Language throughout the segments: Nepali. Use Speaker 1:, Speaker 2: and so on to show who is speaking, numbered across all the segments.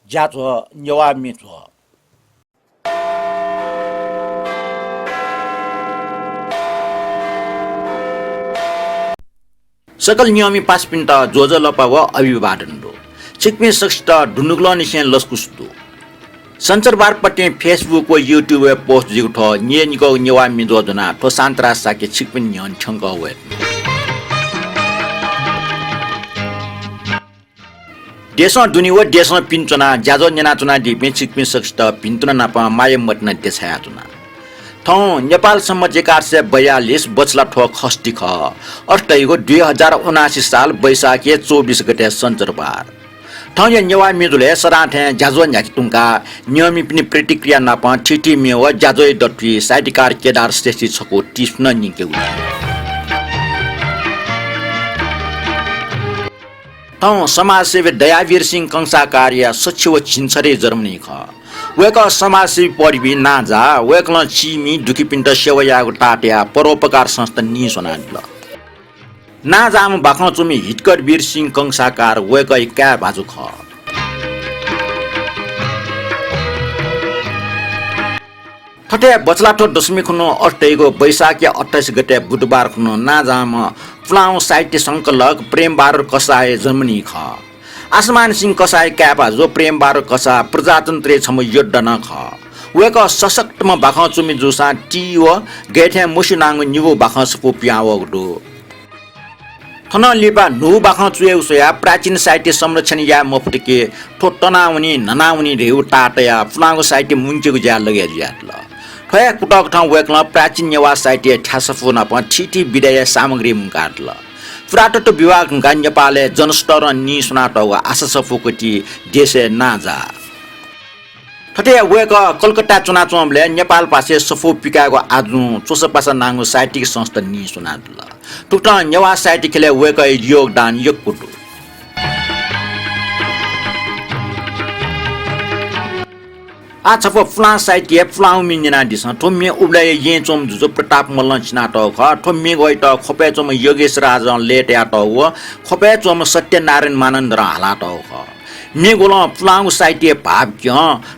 Speaker 1: 加做牛蛙米做。सकल नियमी पास पिंट जोज लपा व अभिवादन दो चिकमी सख्त ढुनुगलो निसे लस्कुस्तु संचार बार पट्टे फेसबुक व यूट्यूब व पोस्ट जिगठो निये निको निवा मिजो जना ठो सांतरा साके चिकमी नियन छंग वे देशमा दुनी व देशमा पिन्चना ज्याजो नेना चुना दिपे चिकमी सख्त पिन्तुना नापा माये मतन देछाया चुना थौ नेपाल सम्म जेकार से 42 बचला ठो खस्ती ख अष्टैगो 2079 साल वैशाखे 24 गते सञ्चरबार थौ या नेवा मिजुले सराथे जाजो न्याकी तुंका नियमी पनि प्रतिक्रिया नापा छिटी मेव जाजो दट्टी साइटिकार केदार स्टेसी छको टिस्न निके थौ समाजसेवी दयावीर सिंह कंसा कार्य सचिव छिन्छरे जर्मनी ख वेक समाजसेवी परिबी नाजा वेकल चिमी दुखीपिन्ट सेवयाको टाट्या परोपकार संस्था नि सोनादिल नाजाम बाखन चुमी हिटकर वीर सिंह कंसाकार वेक क्या भाजु ख ठटे बचलाठो दशमी खुनो अष्टैगो वैशाखी 28 गते बुधबार खुनो नाजाम फ्लाउ साहित्य संकलक प्रेम बार कसाय जर्मनी ख आसमान सिंह कसाय क्यापा जो प्रेम बार कसा प्रजातन्त्र छम योद्ध न ख वेक सशक्तम बाख चुमी जुसा टी व गेठे मुसिनाङ निगो बाख सपो प्याव दो थन लिपा नु बाख चुए उसया प्राचीन साहित्य संरक्षण या मफटके ठोटनाउनी ननाउनी रेउ टाटया फ्लागो साहित्य मुन्चेको ज्या लगे ज्यात ल ठया कुटक ठाउँ वेकल प्राचीन नेवा साहित्य ठासफु न प छिटी विधेय सामग्री मुकाट ल पुरातत्व विभाग नेपालले जनस्तर नि सुनाट आशा सफुकटी देशे नाजा ठटे वेक कलकत्ता चुनाचोमले नेपाल पासे सफु पिकाको आजु चोसपासा नाङ्गो साहित्यिक संस्था नि सुनादल टुट नेवा साहित्य खेले वेक योगदान यकुटु आ छप फ्ला साहित्य फ्लाउ मिन्जना दिस ठोम्मे उब्लाय ये चोम जुजो प्रताप मल्ल चिनाट ख ठोम्मे गइट खपे चोम योगेश राज लेट याट व खपे चोम सत्यनारायण मानन्द हालाट ख मेगोल फ्लाउ साहित्य भाव क्य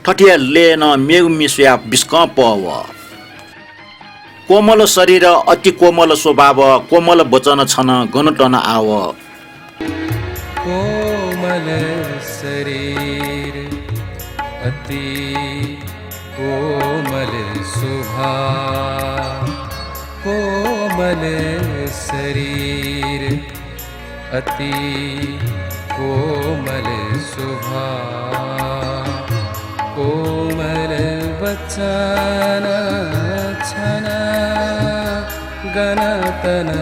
Speaker 1: ठठे लेन मेगु मिसया बिस्क पव कोमल शरीर अति कोमल स्वभाव कोमल वचन छन गनटन आव
Speaker 2: कोमल शरीर अति कोमल स्वभाव कोमल शरीर अति कोमल स्वभाव कोमल वचन छन गणतन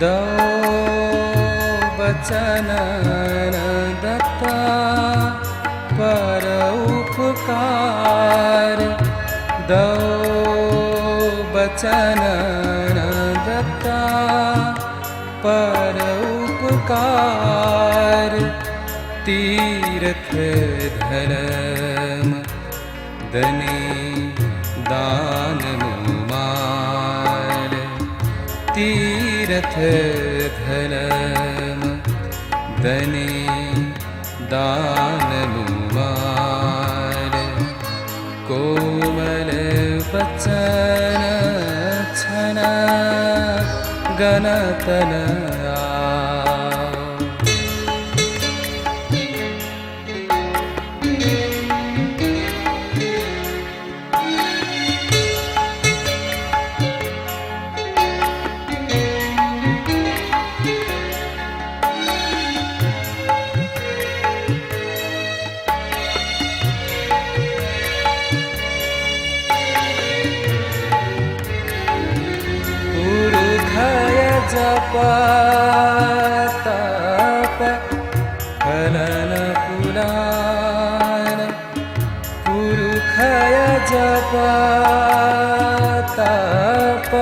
Speaker 2: दो बचन दत्ता पर उपकार दो बचन दत्ता पर उपकार तीर्थ धर्म दने दान मुमार तीर्थ धर्म दने दान मुमार कोमल वचन छन गणतन जप तप हलन पुराण पुरुखय जप ताप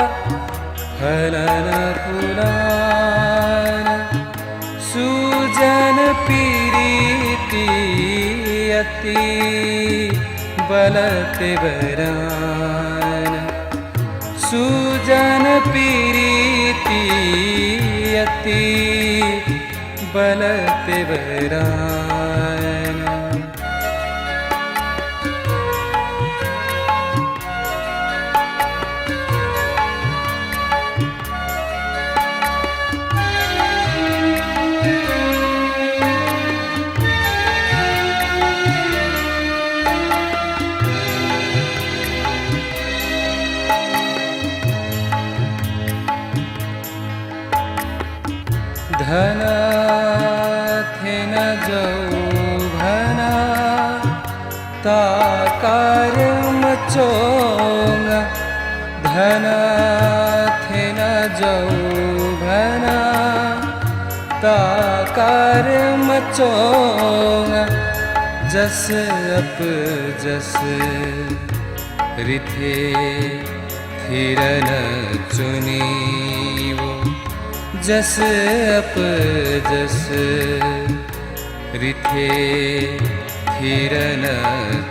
Speaker 2: हनन पुराण सुजन पीरीति अति बलते वरान सुजन पीरीति अति बलते वरान धन थिन जौभना ताकार मचोंग धन थिन जौभना ताकार मचोंग जस अप जस रिथे थिरन चुनीवो जस अप जस रिथे थिरन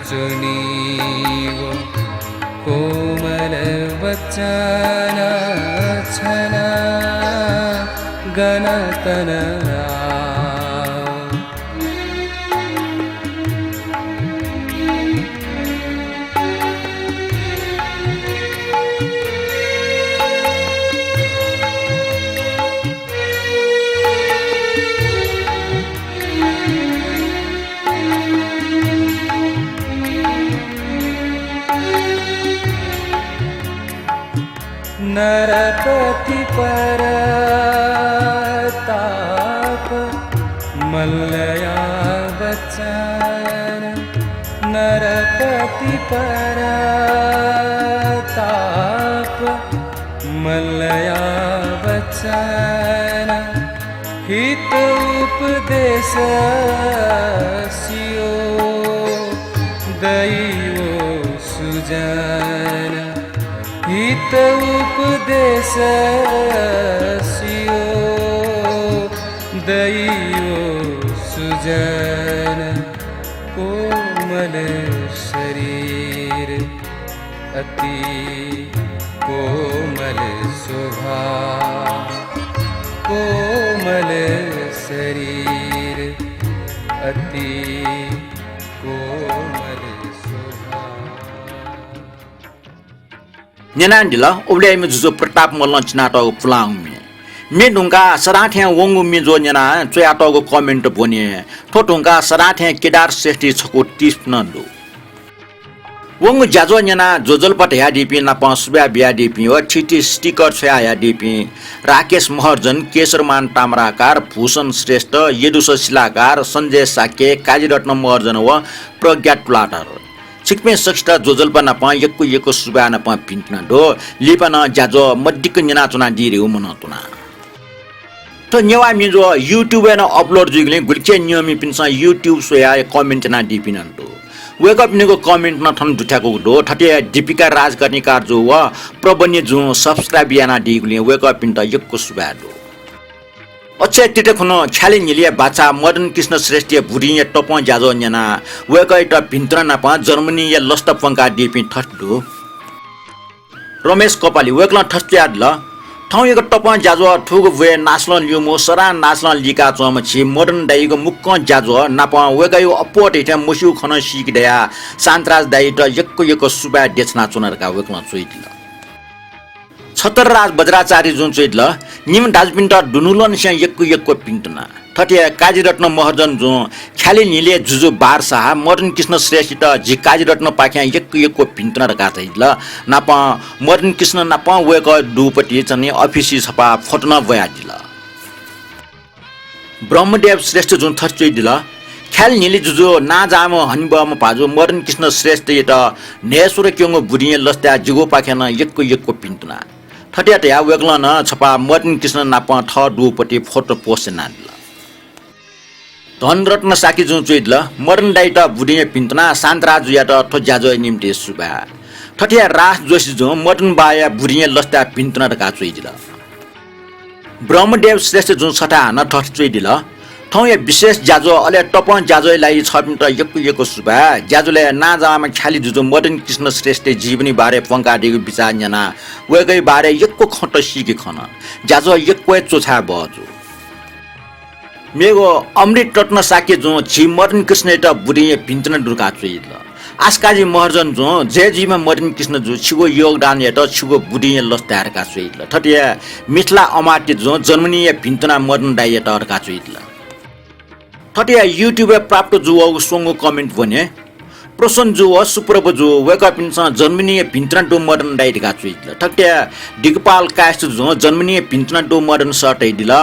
Speaker 2: चुनीवो कोमल वचन छना गणतन नरपति परताप मल्लया बचन नरपति परताप मल्लया बचन हित उपदेश सियो दैवो सुजन हित उपदेश सियो दैवो सुजन कोमल शरीर अति कोमल शोभा कोमल शरीर अति कोमल शोभा
Speaker 1: Nyanandila ublai mi juzo pertap molon chinato pulang mi dunga sarathe wongu mi jo nyana chyato go comment bone thotunga sarathe kedar sesti chko tips nandu wongu jajo nyana jojol pat ya dipi na pasbya bya dipi o chiti sticker chya ya dipi rakesh maharjan kesarman tamrakar bhushan shrestha yedusa silakar sanjay sakye kajiratna maharjan wa pragyat platter Sikme saksta jojolpa na pa yekko suba na pa pintna do lipa na jajo maddik nyana tuna dire umona tuna to nyawa mi jo YouTube na upload jigle gulche nyomi pinsa YouTube so ya comment na dipinan do wake up nego comment na thon duthako do thate Deepika Raj गर्ने कार जो वा प्रबन्य जो सब्स्क्राइब याना दिगले wake up pinta yekko suba do अच्छे तिटे खुनो ख्याली निलिया बाचा मदन कृष्ण श्रेष्ठ बुढिया टप जाजो न्याना वेकैट भिन्त्र नापा जर्मनी या लस्ट पंका डिपि ठट्डु रमेश कपाली वेकला ठस्त्याद ल ठाउँ एक टप जाजो ठुग वे नास्लन लिउमो सरा नास्लन लिका चमछि मदन दाइको मुक्क जाजो नापा वेकैयो अपोट इथे मुसु खन सिकदया शान्तराज दाइ त यक्को सुबा देछना चुनरका वेकला चोइदिल छतरराज बज्राचार्य जुन चोइदिल निम डाजपिन्ट डुनुलन स्या यक्को पिन्टना थटिया काजीरत्न महर्जन जो ख्याली निले जुजु बारसा मदन कृष्ण श्रेष्ठ जि काजीरत्न पाख्या यक्को पिन्टना रका छैदिल नापा मदन कृष्ण नापा वेक दुपटी चने अफिसी छपा फटना भयादिल ब्रह्मदेव श्रेष्ठ जुन थचोइदिल ख्याल निले जुजु ना जाम हनिबम पाजु मदन कृष्ण श्रेष्ठ त नेसुर क्योंगो बुढिया लस्ता जिगो पाख्यान यक्को पिन्टना थटिया तया वेगलन छपा मदन कृष्ण नापा थ दुपटी फोटो पोस्ट नादिल धनरत्न साकी जुन चोइदिल मदन दाइ त बुढिया पिन्टना शान्तराज या त ठो जाजो निम्ति सुबा ठठिया रास जोशी जो मटन बाया बुढिया लस्ता पिन्तुना ढका चुइदिल ब्रह्मदेव श्रेष्ठ जुन सटा हान ठठ चुइदिल ठौ या विशेष जाजो अले टप जाजोलाई 6 मिनेट यक्कु सुबा जाजोले ना जामा खाली जुजो मदन कृष्ण श्रेष्ठ जीवनी बारे पंकाडेको विचार जना वेगै बारे यक्को खट सिके खन जाजो यक्को चोछा बजो मेगो अमृत रत्न साके जो जी मदन कृष्ण त बुढी पिन्तुना दुर्गा चुइदिल आस्काजी महर्जन जो जे जीमा मदन कृष्ण जो छिगो योगदान एट छिगो बुढी लस्तारका चुइदिल ठटिया मिथला अमात्य जो जन्मनीय पिन्तुना मदन दाइ एट अर्का चुइदिल ठटिया युट्युब प्राप्त जुवा सोंगो कमेन्ट भने प्रसन जुवा सुप्रभ जो वेकअप इन जन्मनीय पिन्तुना डो मदन दाइका चुइदिल ठटिया दिगपाल कास्ट जो जन्मनीय पिन्तुना डो मदन सर्टै दिल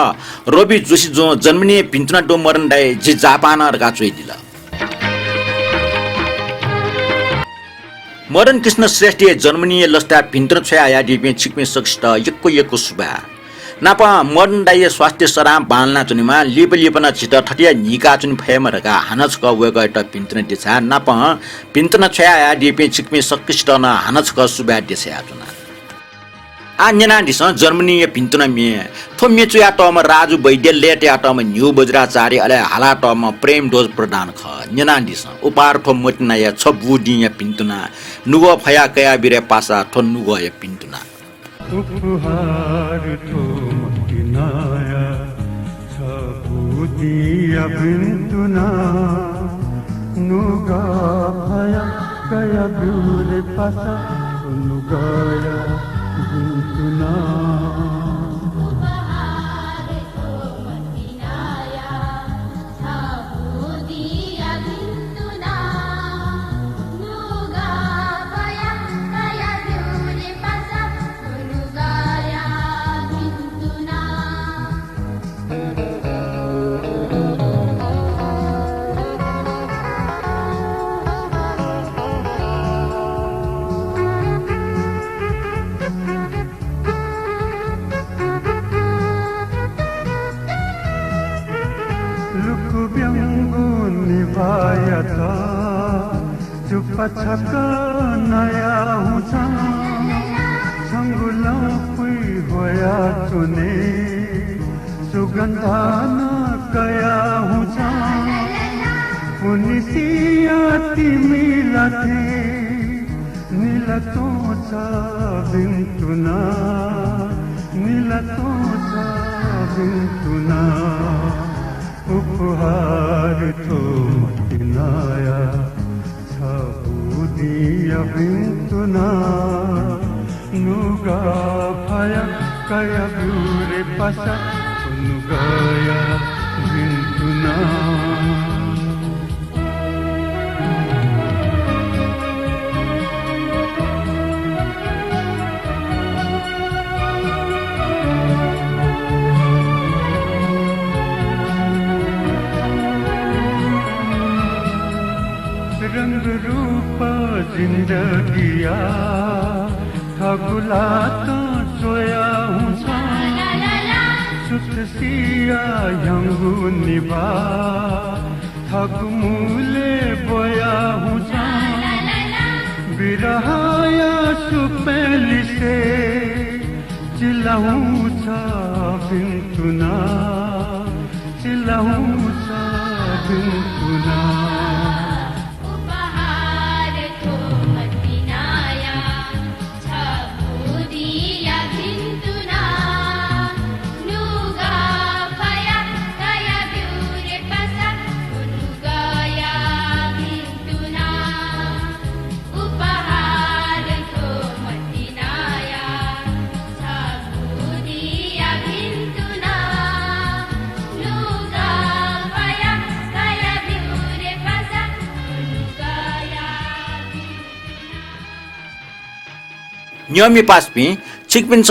Speaker 1: रवि जोशी जो जन्मनीय पिन्तुना डो मदन दाइ जी जापान अर्का चुइदिल मदन कृष्ण श्रेष्ठ जन्मनीय लस्ता पिन्तुना छया यादि पे छिकमे सक्ष्ट यक्को सुबा नापा मदन दाइ स्वास्थ्य सराम बालना चुनिमा लिपना छिट ठटिया निका चुनि फेमरका हानचक वेगट पिन्तुना दिछा नापा पिन्तुना छया यादि पे छिकमे सक्ष्ट न हानचक सुबा दिछया चुना आ नेना दिस जर्मनीय पिन्तुना मे थो मेचुया टम राजु वैद्य लेट्या टम न्यू बज्राचार्य अले हाला टम प्रेम डोज प्रदान ख नेना दिस उपार थो मोटना या छबुदिया पिन्तुना नुगो फया कया बिरे पासा थो नुगो या पिन्तुना
Speaker 3: उपहार थो मोटिनाया छबुदिया पिन्तुना नुगा फया कया बिरे पासा नुगाया पिन्तुना पछक नया हुन्छ संगुला पुई होया चुने सुगन्धा न कया हुन्छ पुनिसिया तिमीला थे निलतो छ बिन्तुना निलतो छ बिन्तुना उपहार थो मटिनाया छबुदिया पिन्तुना नुगा फया कया बिरे पासा नुगाया पिन्तुना रंग रूप जिन्दगिया ठगुला त सोया हुन्छ सुतसिया यंगु निभा ठगमुले बोया हुन्छ बिरहाया सुपेली से चिल्लाउँछ पिन्तुना चिल्लाउँछ पिन्तुना
Speaker 1: न्यमी पासपी छिकपिन्छ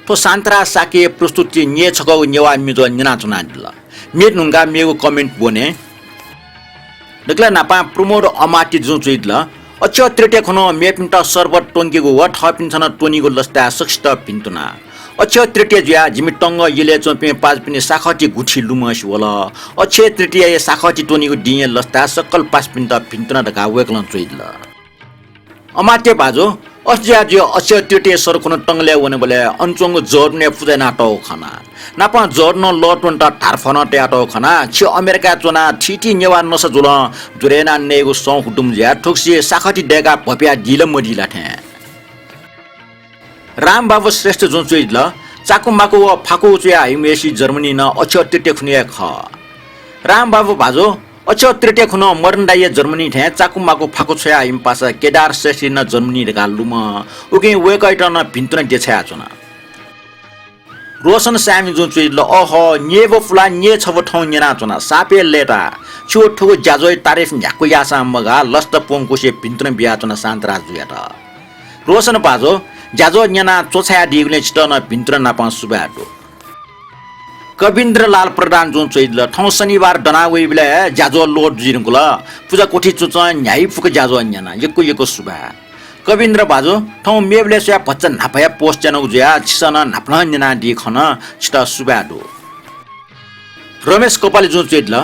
Speaker 1: तो सान्तरा साके प्रस्तुति nye छगौ नेवा मिजो निना चुना दिल मेट नुंगा मेगो कमेन्ट बोने दक्ला नापा प्रमोद अमाति जु चुइदल अच्य त्रेटे खनो मेपिन्ट सर्वर टोंगेगो व ठपिन्छन टोनीगो लस्ता सक्ष्ट पिन्तुना अच्य त्रेटे ज्या जिमिटंग यले चोपे पाज पिने साखटी गुठी लुमस वला अच्य त्रेटे साखटी टोनीगो दिए लस्ता सकल पास पिन्ट पिन्तुना दका वेकलन चुइदल अमात्य बाजो अस्याज्य अस्य त्योटे सरकुन टंगले वने बोले अनचोंग जोर्ने फुजे नाटो खना नापा जोर्नो लोटुन ता थारफन ट्याटो खना छि अमेरिका चोना ठिठी नेवा नस जुल जुरेना नेगु सौ हुडुम ज्या ठोक्सी साखटी डेगा भपिया दिल मदिला थे राम बाबु श्रेष्ठ जुन चुइल चाकु माकु व फाकु चुया हिमेसी जर्मनी न अस्य त्योटे खुनिया ख राम बाबु भाजो अच त्रेटे खुन मर्नडाइए जर्मनी ठे चाकु माकु फाकु छया हिम पासा केदार श्रेष्ठी न जर्मनी रे गालुम उके वेकैट न भिन्तन देछया छना रोशन सामी जुन चुइ ल अह नेबो फुला ने छब ठौ नेना छना सापे लेटा छु ठुगु जाजोय तारिफ न्याकु यासा मगा लस्त पोंकुसे भिन्तन बिया छना शान्तराज जुयाटा रोशन बाजो जाजो नेना चोछया दिगले छिटन भिन्तन नापा सुबाटो कविन्द्र लाल प्रधान जुन चैल ठौ शनिबार डनावे बेला जाजो लोड जिरकुल पूजा कोठी चुच न्याय फुक जाजो अन्याना यको यको सुबा कविन्द्र बाजो ठौ मेबले स्या भच्च नापया पोस्ट जन उज्या छिसन नाप्न नेना दि खन छिटा सुबाडो रमेश कोपाली जुन चैल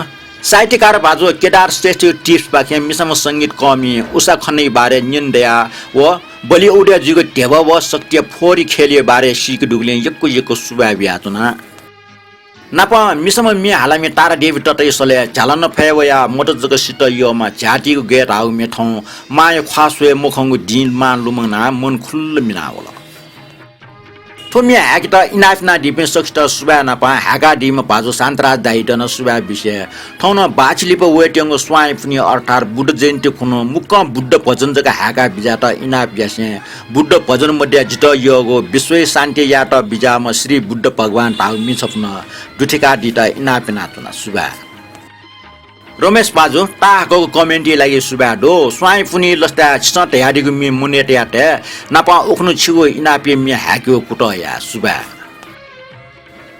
Speaker 1: साहित्यकार बाजो केदार श्रेष्ठ टिप्स बाखे मिसम संगीत कमी उषा खन्नै बारे निन्दया व बलिउड जिगो टेब व शक्ति फोरी खेलिए बारे सिक डुगले यको यको सुबा बियातना नापा मिसम मि हालामे तारा डेभिड टटै सले झालन फयवया मोटर जग सिट योमा झाटीको गेट हाउ मेठौ माय ख्वासवे मुखंगु दिन मान लुमना मन खुल्ल मिनावला थोमिया हाकिटा इनाफना डिफेन्स सक्स्ट सुबा नापा हागा डिम बाजो शान्तराज दाइटन सुबा विषय ठौन बाछलिप वेटेंगो स्वाइ पुनि अर्थात बुद्ध जयन्ती खुनो मुक्क बुद्ध भजन जगा हागा बिजाट इनाफ यासे बुद्ध भजन मध्ये जित योगो विश्व शान्ति यात बिजाम श्री बुद्ध भगवान ताउ मिछप्न दुठिका दिटा इनाफना तुना सुबा रमेश बाजु ताको कमेन्टी लागि सुबाडो स्वाइ पुनि लस्ता छट याडिगु मि मुनेट याटे नापा उखनु छिगो इनापे मि हाक्यो कुटया सुबा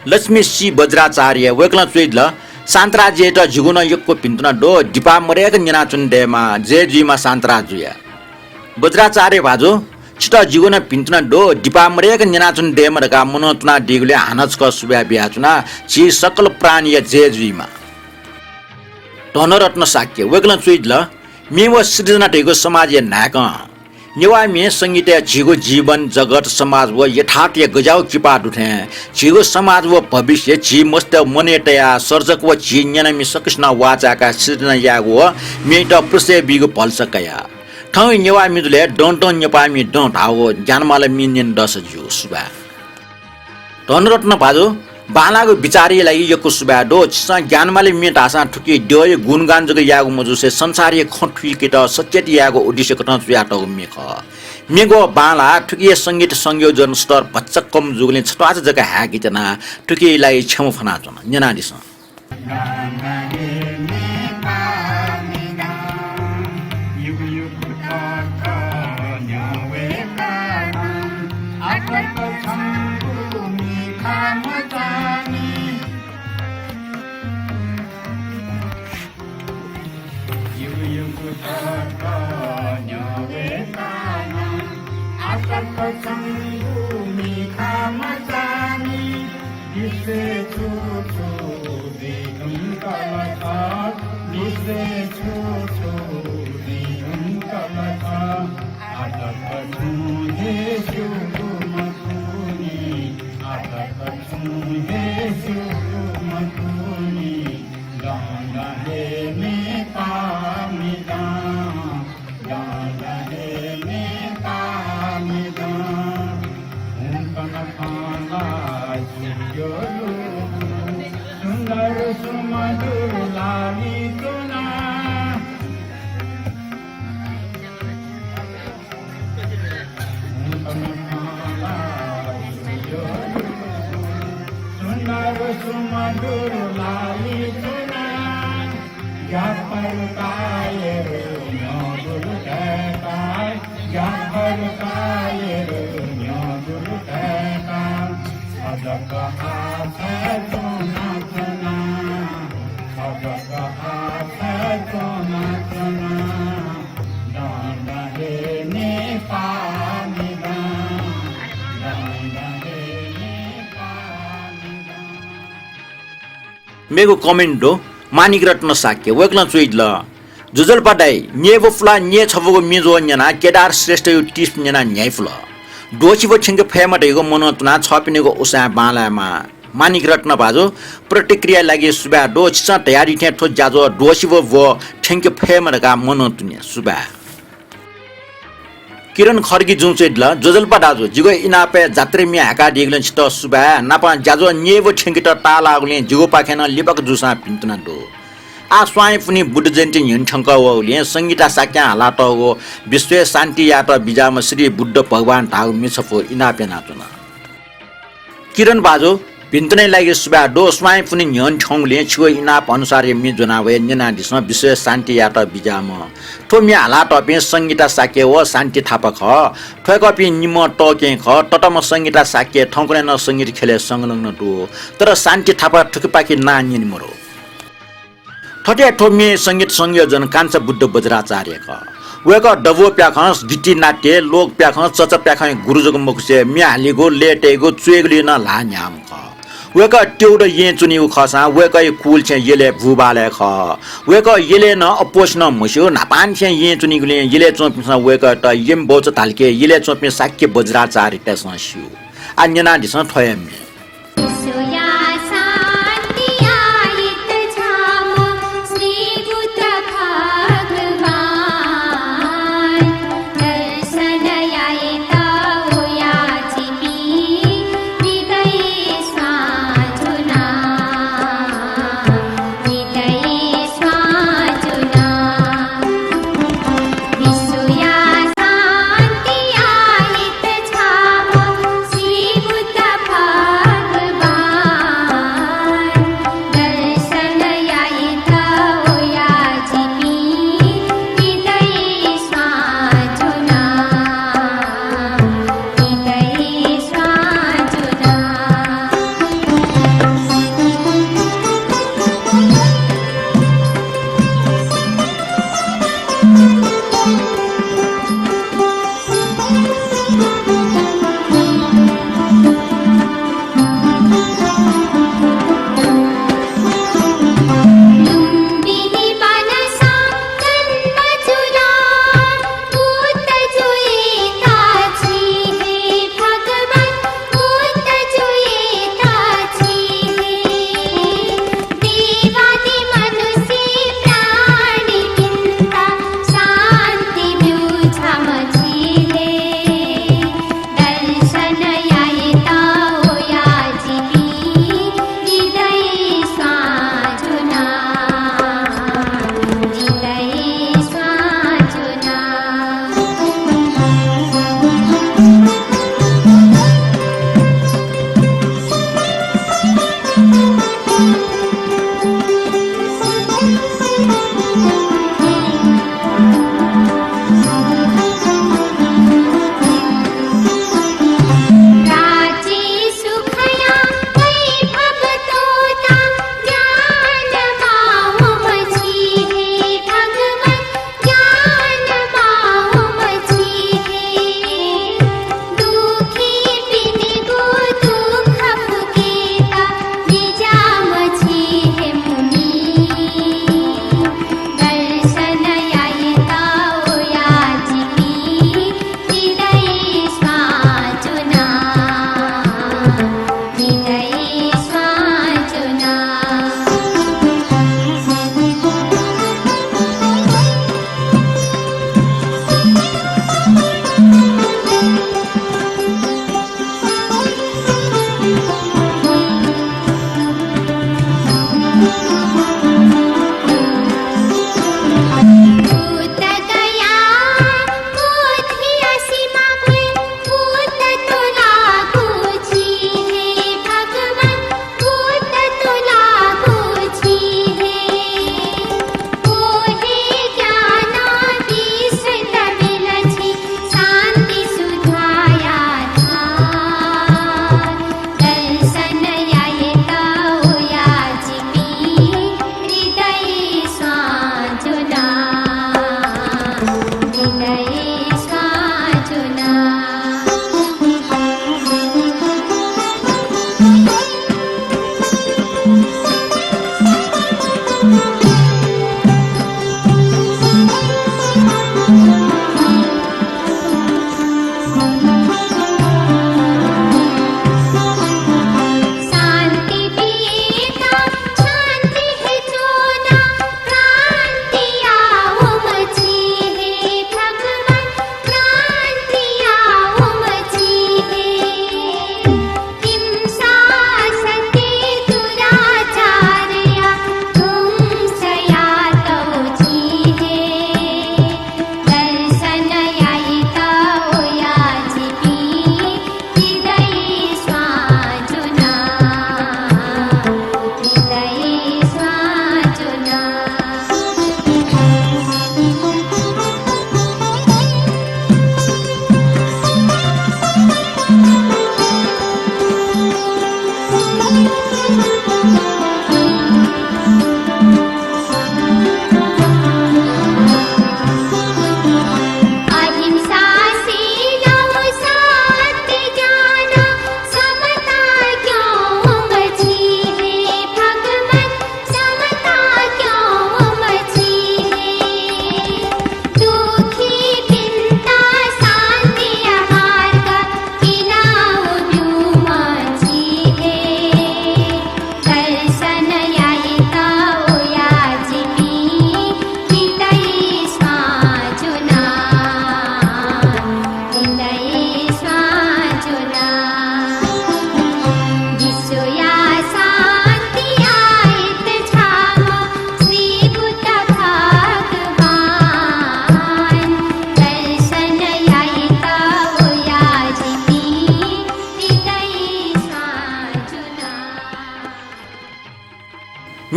Speaker 1: लक्ष्मी सी बज्राचार्य वेकला चुइल शान्तराज्य त झुगुन यक्को पिन्तन डो दिपा मरेक निना चुन्डेमा जे जीमा शान्तराज जुया बज्राचार्य बाजु छिटा जीवन पिन्तन डो दिपा मरेक निना चुन्डेमा रका मनोतना दिगले हानचक सुबा बियाचुना छि सकल प्राणी जे जीमा धनरत्न साक्य वेगल चुइल मेव सृजना टेको समाज नाक नेवा मे संगीत झिगो जीवन जगत समाज व यथार्थ गजाउ चिपा दुथे झिगो समाज व भविष्य झि मस्त मनेटया सर्जक व झि न्यानमी सकृष्ण वाचाका सृजना यागो मेट प्रसे बिगो पल्सकया ठौ नेवा मिजुले डोन्ट नेपामी डोन्ट हाउ ज्ञानमाला मिनियन दस जु सुबा धनरत्न बाजु बालाको विचारी लागि यको सुबाडो छ ज्ञानमाले मेट आसा ठुकी डय गुणगान जग यागो मजुसे संसारी खठुल केट सचेत यागो उद्देश्य कथन सुयाटो मेख मेगो बाला ठुकी संगीत संयोजन स्तर भच्चक कम जुगले छटाज जग हागितना ठुकी लाई छम फना चन नेनादिस मेगो कमेन्ट हो मानिक रत्न साक्य वेक्ल चुइल जुजलपाटाई न्येबो फुला न्ये छबगो मिजो न्याना केदार श्रेष्ठ यो टिप न्याना न्याइ फुला डोचिबो छिंगे फेमटेगो मनोतना छपिनेगो उसा बालामा मानिक रत्न बाजो प्रतिक्रिया लागि सुबा डो छ तयारी थे ठो जाजो डोचिबो व ठेंके फेमरका मनोतुन्या सुबा किरण खर्गी जुंचेडला जोजलपा दाजो जिगो इनापे जात्रे मि हाका दिगलन छिट सुबा नापा जाजो न्येबो छिंगे त तालागले जिगो पाखेन लिपक जुसा पिन्तुना दो आ स्वाई पुनि बुद्ध जयन्ती हिँडठङ्क वले संगीता साक्या हालाट हो विश्व शान्ति यात बिजाम श्री बुद्ध भगवान ढाउ मिसफो इनापे नाचुना किरण बाजो भिन्तनै लागि सुबा डो स्वाई पुनि हिँडठङ्गले छिगो इनाप अनुसार मि जनावे नेना दिस विश्व शान्ति यात बिजाम थोमि हालाट पे संगीता साक्य व शान्ति थापा ख ठोकपि निम टके ख टटम संगीता साक्य ठङ्कुने न संगीत खेले संगलग्न दो तर शान्ति थापा ठुकपाकी ना निमरो ठटे ठोमी संगीत संयोजन काञ्च बुद्ध बज्राचार्य ख वेक डबो प्याखस गीति नाट्य लोक प्याखस चच प्याख गुरुजग मुखसे म्यालीगो लेटेगो चुएगली न लान्याम ख वेक ट्युड ये चुनी खसा वेक कुल छ येले भुबाले ख वेक येले न अपोस न मस्यो नापान छ ये चुनी गुले येले चोपिस वेक त यम बोच तालके येले चोपि साक्य बज्राचार्य त सस्यु अन्यना दिस ठयम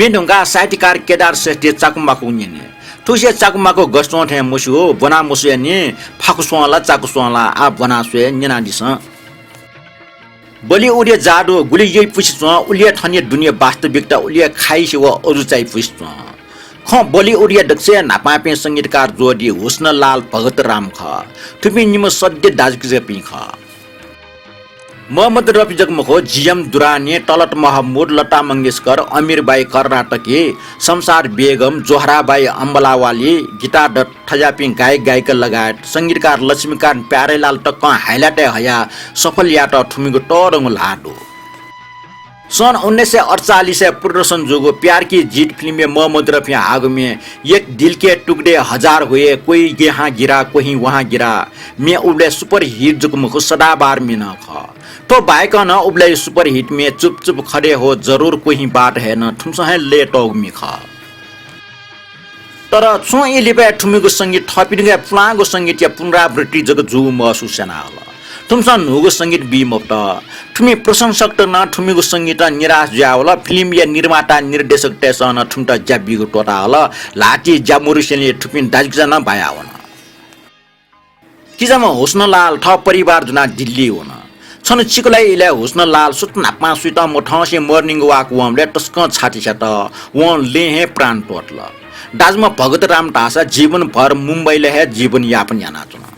Speaker 1: मेढुङ्गा साहित्यकार केदार श्रेष्ठ चाकुमाको उनिने ठुसे चाकुमाको गस्टो ठे मुसु बना मुसु नि फाकुसवाला चाकुसवाला आ बनासुए निनादिस बलि उडे जाडो गुली यही पुछ उलिया ठनिया दुनिया वास्तविकता उलिया खाइसे व अरु चाहिँ पुछ ख बलि उडिया दक्ष नापापे संगीतकार जोडी हुस्नलाल भगत राम ख थुपी निम सद्य दाजकिजे पि ख मोहम्मद रफी जगमखो जीएम दुरानी टलट महमुद लता मंगेशकर अमीरबाई कर्नाटकी शमशार बेगम जोहराबाई अम्बलावाली गीता दत्त ठजापी गायक गायिका लगायत संगीतकार लक्ष्मीकान्त प्यारेलाल टक्क हाइलाटे हया सफल यात्रा ठुमीको टरङ लाडो सन 1948 प्रदर्शन जोगो प्यार की जीत फिल्म में मोहम्मद रफी आग में एक दिल के टुकड़े हजार हुए कोई यहाँ गिरा कोई वहाँ गिरा मैं उबले सुपर हिट जोगो मुख सदाबार में न ख तो बाइक न उबले सुपर हिट में चुप चुप खड़े हो जरूर कोई बात है न ठुमसहे ले टोग में ख तर छो ए लिपे ठुमीको संगीत थपिदिगे फ्लागो संगीत या पुनरावृत्ति जग जु महसुस सेनाला तुमसा नुगो संगीत बिमोट ठुमी प्रशंसक त न ठुमीको संगीत निराश ज्यावला फिल्म या निर्माता निर्देशक टेसन ठुमटा ज्याबिगो टोटा होला लाटी ज्यामुरुसेले ठुपिन दाजगिजा न भयावन किजमा हुस्नलाल ठ परिवार जुना दिल्ली हुन छन चिकलाई इले हुस्नलाल सुतना पाँच म ठसे मर्निङ वाक वमले टस्क छाती छत वन लेहे प्राण टोटल दाजमा भगत राम टासा जीवन भर मुम्बईले हे जीवन यापन याना चुना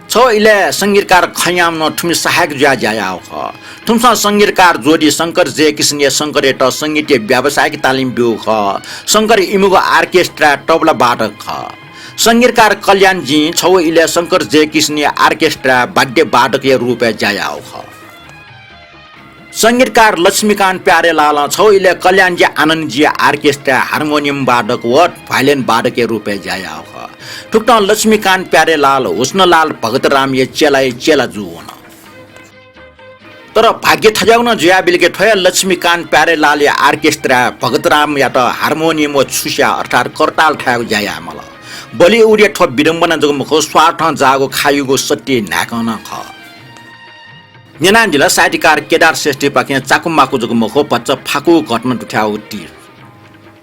Speaker 1: छो इले संगीतकार खयाम न ठुमी सहायक ज्या ज्या ख ठुमसा संगीतकार जोडी शंकर जय कृष्ण शंकर एट संगीत व्यावसायिक तालिम बिउ ख शंकर इमुगो आर्केस्ट्रा तबला बादक ख संगीतकार कल्याण जी छौ इले शंकर जय कृष्ण आर्केस्ट्रा वाद्य बादक रूप ज्या ख संगीतकार लक्ष्मीकान्त प्यारेलाल छौ इले कल्याण जी आनंद जी आर्केस्ट्रा हार्मोनियम वादक व भायोलिन वादक रूप ज्या ख ठुक्ट लक्ष्मीकान्त प्यारेलाल हुस्नलाल भगत राम ये चेला जुवन तर भाग्य थजाउन जुया बिलके ठय लक्ष्मीकान्त प्यारेलाल या आर्केस्ट्रा भगत राम या त हार्मोनियम व छुस्या अर्थात करताल ठाउ जाया मला बलि उडे ठप विडम्बना जगमखो स्वार्थ जागो खायुगो सत्य नाकन ख नेनान्जिला साहित्यकार केदार श्रेष्ठ पाके चाकुमाको जगमखो पच्च फाकु घटना उठाउ ती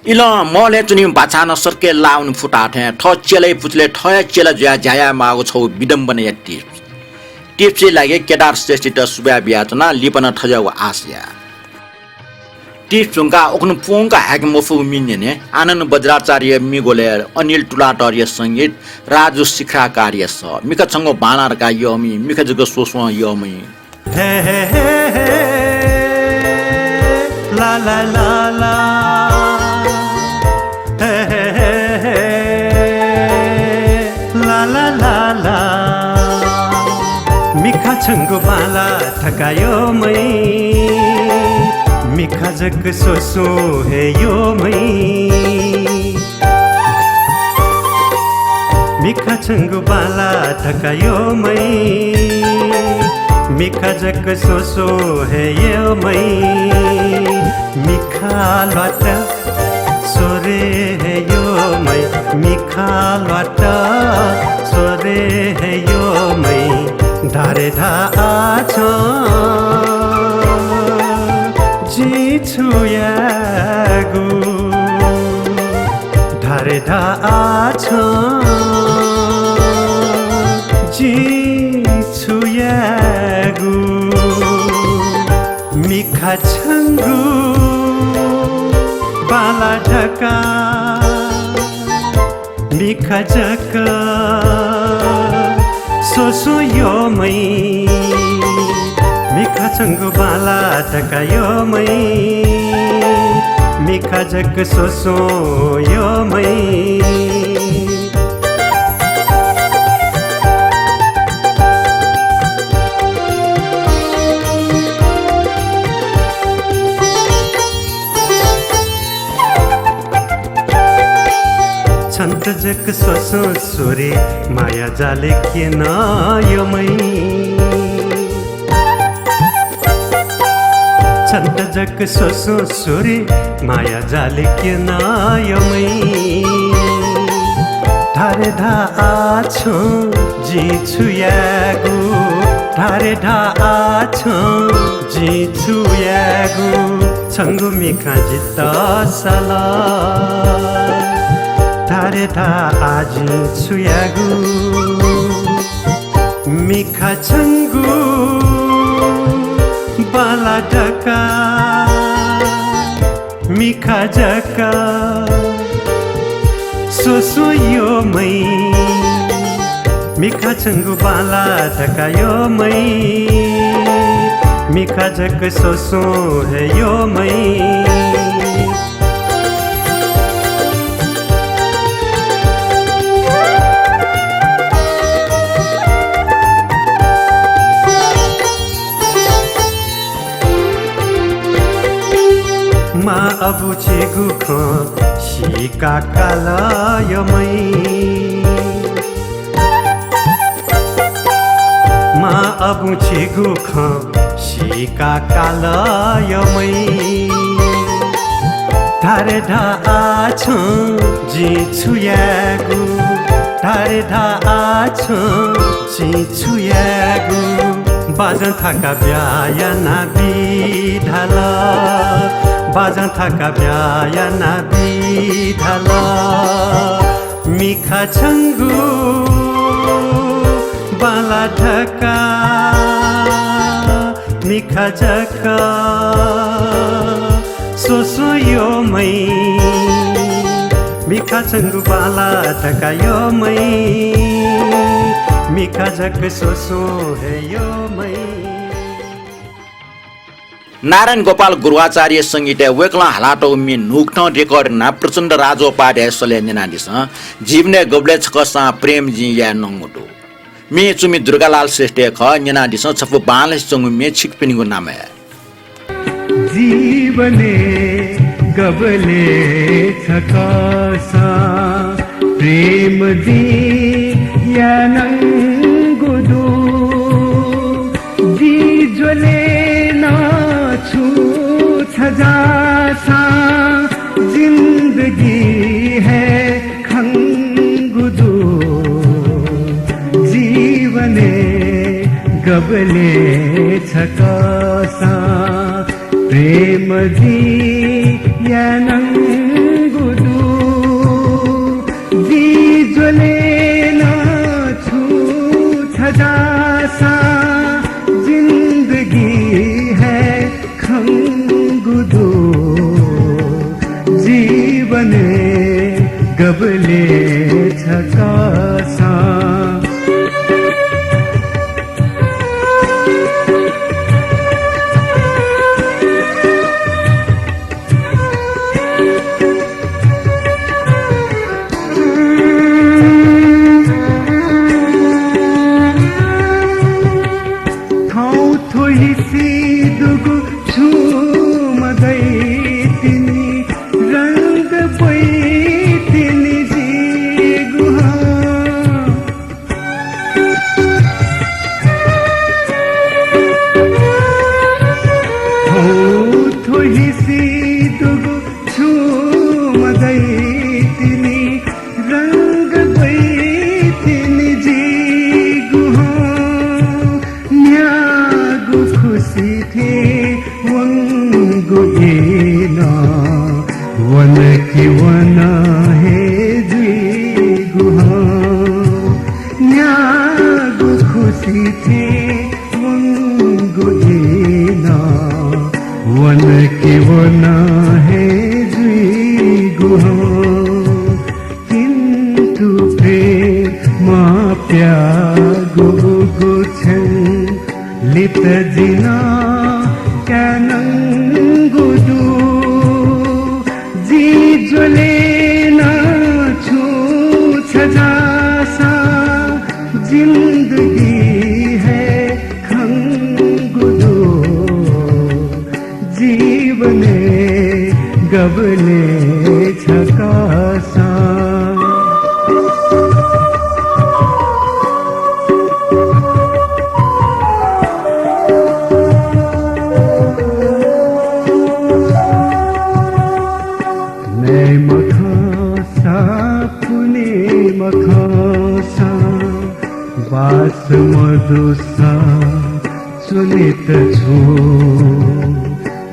Speaker 1: इल मले चुनि बाछान सर्के लाउन फुटाथे ठ चेलै पुचले ठय चेला ज्या ज्या मागो छौ विडम्बना यति टिप्सी लागे केदार श्रेष्ठ त सुब्या बियाचना लिपन ठजाउ आसिया टिप्सुङका ओखन पोङका ह्याक मफु मिन्ने आनन्द बज्राचार्य मिगोले अनिल टुलाटर्य संगीत राजु शिखरा कार्य स मिका छंगो बानारका यमी मिका जग सोसो यमी
Speaker 4: हे हे हे ला ला ला ला हे हे हे ला ला ला ला मिखा छंगो बाला ठकायो मै मिखा जग सोसो हे यो मै मिखा छंगो बाला ठकायो मै मिखा जग सोसो है यो मै मिखा लट सोरे है यो मै मिखा लट सोरे है यो मै धारे धा आछ जी छुयागु धारे धा आछ जी छुयागु मिखा छंगु बाला ढका मिखा जक सोसो यो मै मिखा छंगु बाला ढका यो मै मिखा जक सोसो यो मै छन्त जक सोसो सोरे माया जाले के न यो मै छन्त जक सोसो सोरे माया जाले के न यो मै धारे धा आछो जी छुयागु धारे धा आछो जी छुयागु छङ्गु मिखा जित्त सला धारे धा आज छुयागु मिखा छङ्गु बाला ढका मिखा जका सोसो यो मै मिखा छङ्गु बाला ढका यो मै मिखा जक सोसो है यो मै मा अबु छेगु ख शिका काला यो मै मा अबु छेगु ख शिका काला यो मै धारे धा आछ जी छुयागु धारे धा आछ जी छुयागु बाजन थाका ब्याया ना बिढाला बाजन थाका ब्याया ना बिढाला मिखा छङ्गु बाला ढका मिखा जका सोसो यो मै मिखा छङ्गु बाला ढका यो मै मिखा जक सोसो है यो मै
Speaker 1: नारायण गोपाल गुरुवाचार्य संगीत वेकला हालाटो मी नुक्न रेकर्ड ना प्रचण्ड राजो पाडे सले निनादिस जीवने गबले छकसा प्रेम जी या नंगुटो मी चुमी दुर्गालाल श्रेष्ठ ख निनादिस छपु बालस चंगु मे छिकपिनिगु नाम है
Speaker 3: जीवने गबले छकसा प्रेम दी या नंगुदु जी ज्वले छु छजासा जिंदगी है खंगुदु जीवने गबले छकसा प्रेम दी या नंगुदु जी ज्वले छु छजासा जिंदगी है खंगुदु जीवने गबले छकासा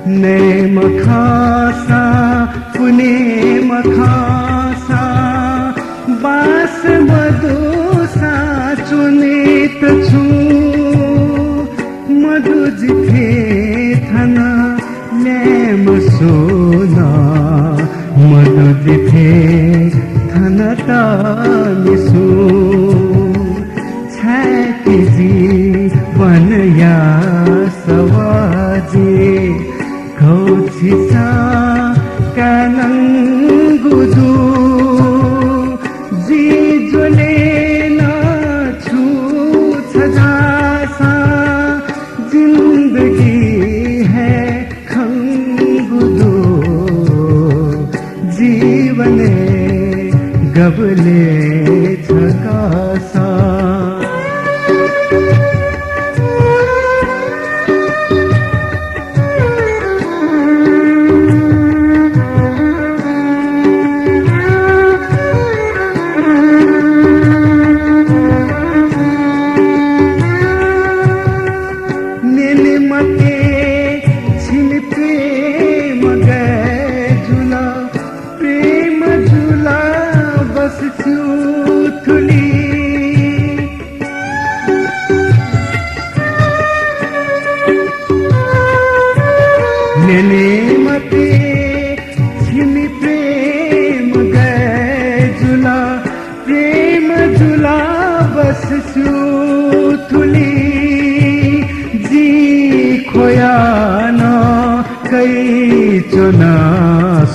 Speaker 3: नेम खासा पुने मखासा बास मधुसा चुनित छु मधु जिथे थन नेम सोना मधु जिथे थन तामिसु छाती जीवन या सवाजे कौचिसा कानंगुदु जी जोले न छु छजासा जिंदगी है खंगुदु जीवने गबले छकासा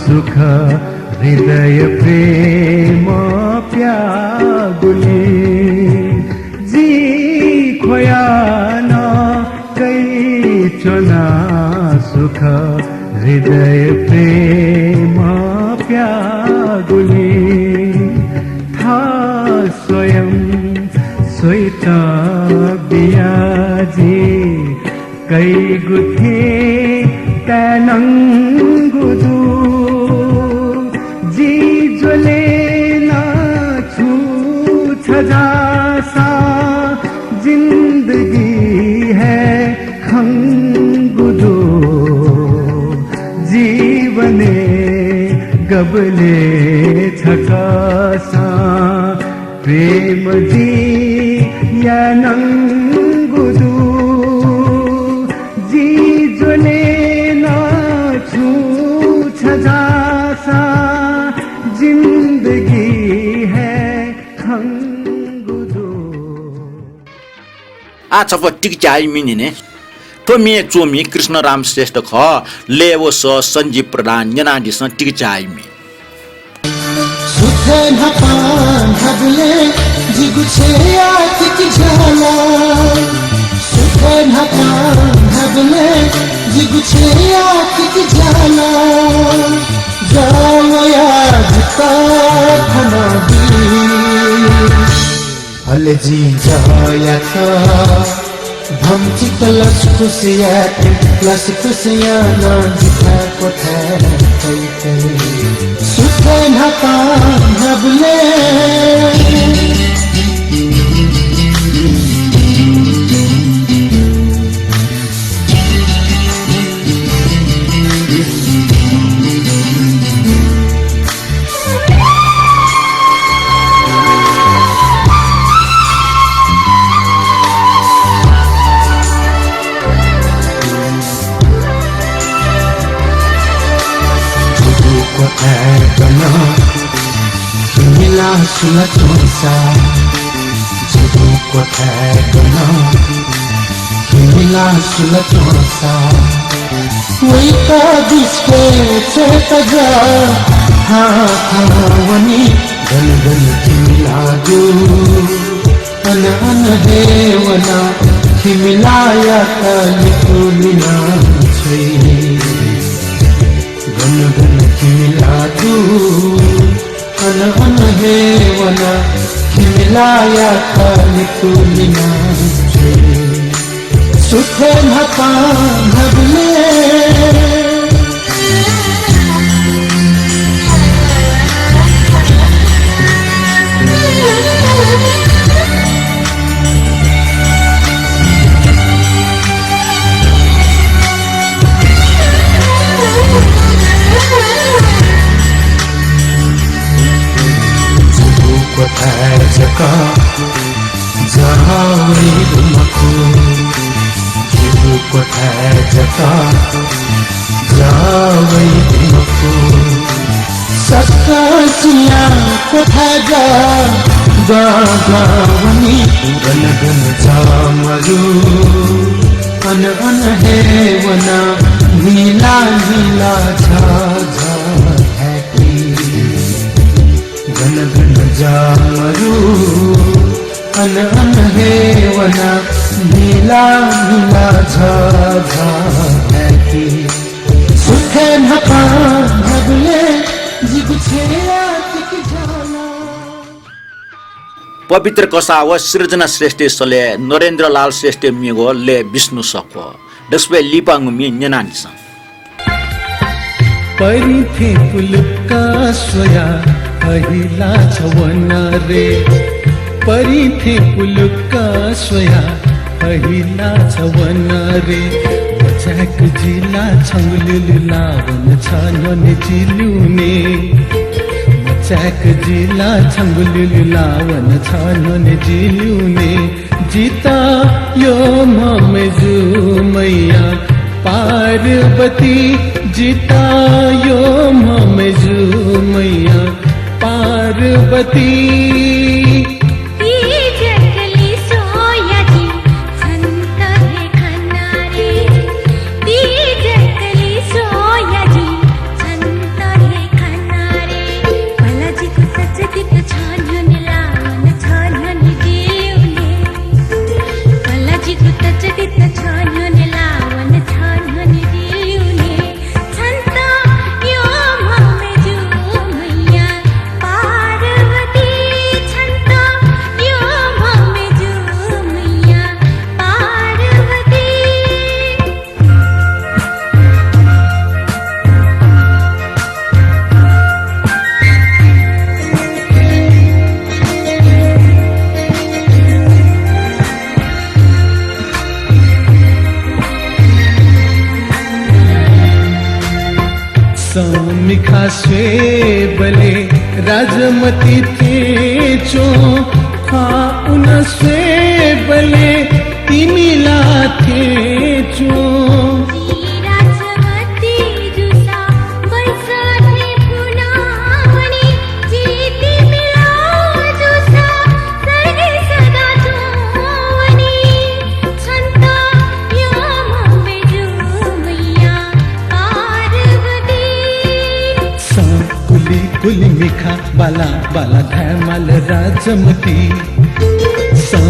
Speaker 3: सुख हृदय प्रेम प्यागुले जी खोया न कई चुना सुख हृदय प्रेम प्यागुले था स्वयं सोईता बियाजी कई गुथे तैनंगुदु जी जोले ना छू छजासा जिंदगी है खंगुदु जीवने गबले छकासा प्रेम जी या नंगुदु जी जोले छजासा जिंदगी है खंगुदो
Speaker 1: आछको टिकचाइ मिनिने तोमी चोमी कृष्णराम श्रेष्ठ ख लेवो स संजीव प्रधान जनादि स टिकचाइ मि
Speaker 5: सुखे नपान हबले जिगुछे आतिक जाला सुखे नपान हबले जिगुछे आतिक जाला जावया जिता खना दी हल जी जाया था धमची कलश कुसिया लस कुसिया ना जिता को थे सुखे नपा नबले मिला सुलचोसा जुदू को ठहरना मिला सुलचोसा वही का जिसके से तजा हाँ वनी गल गल मिला दू अन अन है वना मिलाया लिखुलिना छई गन गन मिला दू अन अन हे वना मिलाया लिखुलिना छई सुखे नपा नबले जावै रुमको जीव कोठा जता जावै रुमको सक्का सुया कोठा जा गावनी गन गन जामरु अन अन हे वना नीला नीला झा झा हैकी गन गन जामरु अन अन हे वना नीला नीला झा झा हैकी सुखे नपा भगले जिगु छेया तिक जाला
Speaker 1: पवित्र कसा व सृजना श्रेष्ठ सले नरेन्द्रलाल श्रेष्ठ मिगो ले विष्णु सको दसबे लिपांग मि न्यानानिसा
Speaker 3: परिथे पुलका स्वया अहिला छवना रे परिथे पुलका स्वया अहिला छवना रे बचाक जिला छंगलुल लावन छानन जिलुने बचाक जिला छंगलुल लावन छानन जिलुने जीता यो ममेजु मैया पार्वती जीता यो ममेजु मैया पार्वती मिखा स्वे बले राजमती थे चो खा उन स्वे बले तिमिला थे चो कुली मिखा बाला बाला धैमाल राजमती सा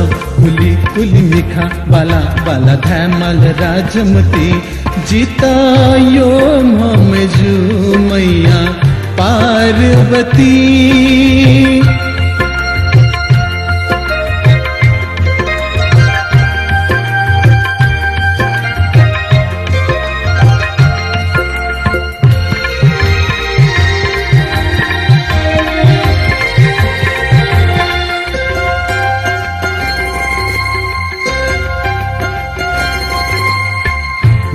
Speaker 3: कुली मिखा बाला बाला धैमाल राजमती जीता यो ममेजु मैया पार्वती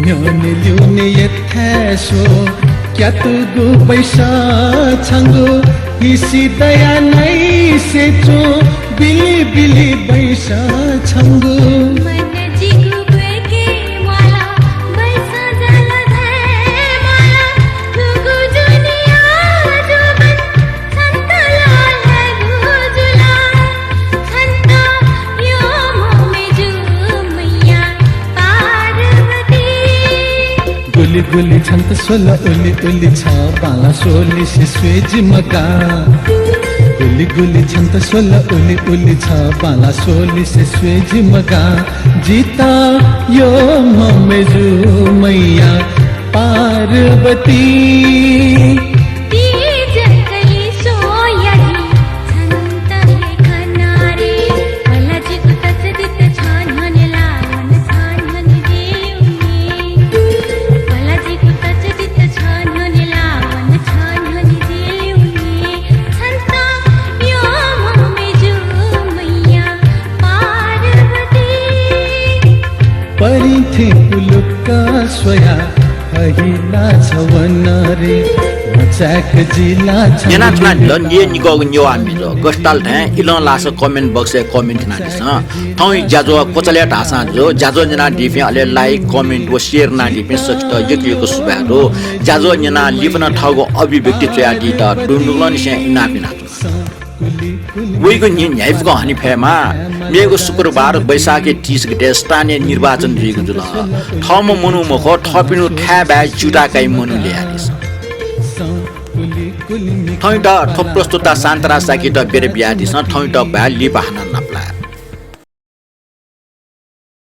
Speaker 3: न्योने ल्यूने यथैसो क्या तू गो पैसा छंगो इसी दया नहीं से चो बिली बिली पैसा छंगो गुली गुली छंत सोला उली उली छा बाला सोली से स्वेज मगा गुली गुली छंत सोला उली उली छा बाला सोली से स्वेज मगा जीता यो ममेजु मैया पार्वती परिथे पुलुका स्वया अहिला छवन रे चैक जिला
Speaker 1: Yana tuna lon ye ni go nyo ami jo gostal than ilon la so comment box e comment na sa thoi jajo kochale ta sa jo jajo nyana difi ale like comment wo share na difi sakta yek ko suba ro jajo nyana lipna thago abhivekti chya di ta dundulon shen ina pina Wego नि न्यायको हानि फेमा मेको शुक्रबार वैशाखी 30 गते स्थानीय निर्वाचन रहेको जुल ठम मनुमुख थपिनु ठ्याबा जुटाकाई मनु ल्यारिस थैट थप प्रस्तुता शान्तरा साकी त बेरे बियादिस थैट भ्याली बहाना